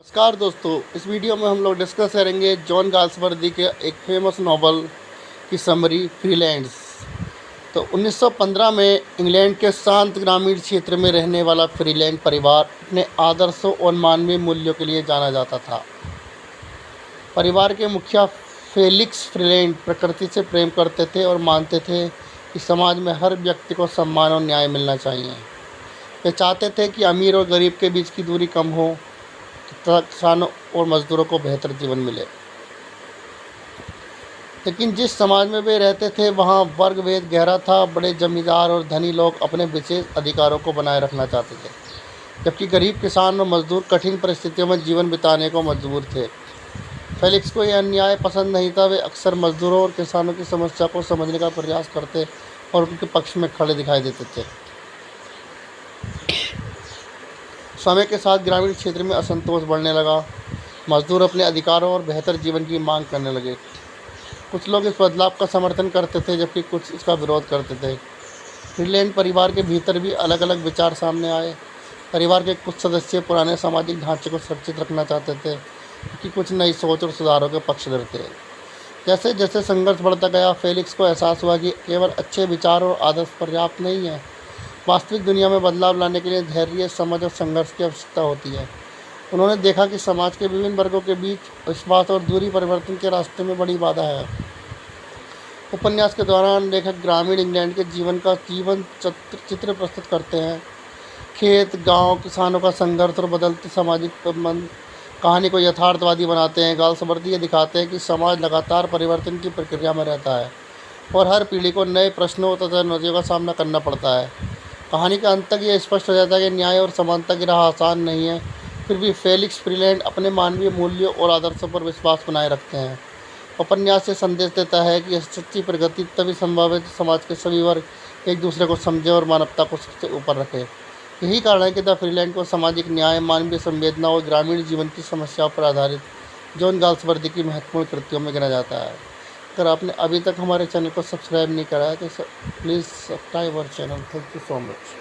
नमस्कार दोस्तों, इस वीडियो में हम लोग डिस्कस करेंगे जॉन गाल्सवर्दी के एक फेमस नॉवल की समरी फ्रीलैंड्स। तो 1915 में इंग्लैंड के शांत ग्रामीण क्षेत्र में रहने वाला फ्रीलैंड परिवार अपने आदर्शों और मानवीय मूल्यों के लिए जाना जाता था। परिवार के मुखिया फेलिक्स फ्रीलैंड प्रकृति से प्रेम करते थे और मानते थे कि समाज में हर व्यक्ति को सम्मान और न्याय मिलना चाहिए। वे चाहते थे कि अमीर और गरीब के बीच की दूरी कम हो तथा किसानों और मजदूरों को बेहतर जीवन मिले। लेकिन जिस समाज में वे रहते थे वहाँ वर्ग भेद गहरा था। बड़े जमींदार और धनी लोग अपने विशेष अधिकारों को बनाए रखना चाहते थे, जबकि गरीब किसान और मजदूर कठिन परिस्थितियों में जीवन बिताने को मजबूर थे। फेलिक्स को यह अन्याय पसंद नहीं था। वे अक्सर मजदूरों और किसानों की समस्या को समझने का प्रयास करते और उनके पक्ष में खड़े दिखाई देते थे। समय के साथ ग्रामीण क्षेत्र में असंतोष बढ़ने लगा। मजदूर अपने अधिकारों और बेहतर जीवन की मांग करने लगे। कुछ लोग इस बदलाव का समर्थन करते थे, जबकि कुछ इसका विरोध करते थे। फ्रीलैंड परिवार के भीतर भी अलग अलग विचार सामने आए। परिवार के कुछ सदस्य पुराने सामाजिक ढांचे को सुरक्षित रखना चाहते थे, जबकि कुछ नई सोच और सुधारों के पक्षधर थे। जैसे जैसे संघर्ष बढ़ता गया, फेलिक्स को एहसास हुआ कि केवल अच्छे विचार और आदर्श पर्याप्त नहीं है। वास्तविक दुनिया में बदलाव लाने के लिए धैर्य, समझ और संघर्ष की आवश्यकता होती है। उन्होंने देखा कि समाज के विभिन्न वर्गों के बीच विश्वास और दूरी परिवर्तन के रास्ते में बड़ी बाधा है। उपन्यास के दौरान लेखक ग्रामीण इंग्लैंड के जीवन का चित्र प्रस्तुत करते हैं। खेत, गांव, किसानों का संघर्ष और बदलते सामाजिक संबंध कहानी को यथार्थवादी बनाते हैं। गाल्सवर्दी ये दिखाते हैं कि समाज लगातार परिवर्तन की प्रक्रिया में रहता है और हर पीढ़ी को नए प्रश्नों तथा चुनौतियों का सामना करना पड़ता है। कहानी का अंत तक ये स्पष्ट हो जाता है कि न्याय और समानता की राह आसान नहीं है। फिर भी फेलिक्स फ्रीलैंड अपने मानवीय मूल्यों और आदर्शों पर विश्वास बनाए रखते हैं। उपन्यास से संदेश देता है कि सच्ची प्रगति तभी संभव है कि समाज के सभी वर्ग एक दूसरे को समझे और मानवता को सबसे ऊपर रखे। यही कारण है कि द फ्रीलैंड को सामाजिक न्याय, मानवीय संवेदना और ग्रामीण जीवन की समस्याओं पर आधारित जॉन गाल्सवर्दी की महत्वपूर्ण कृतियों में गिना जाता है। अगर आपने अभी तक हमारे चैनल को सब्सक्राइब नहीं करा है तो please subscribe our channel. Thank you so much.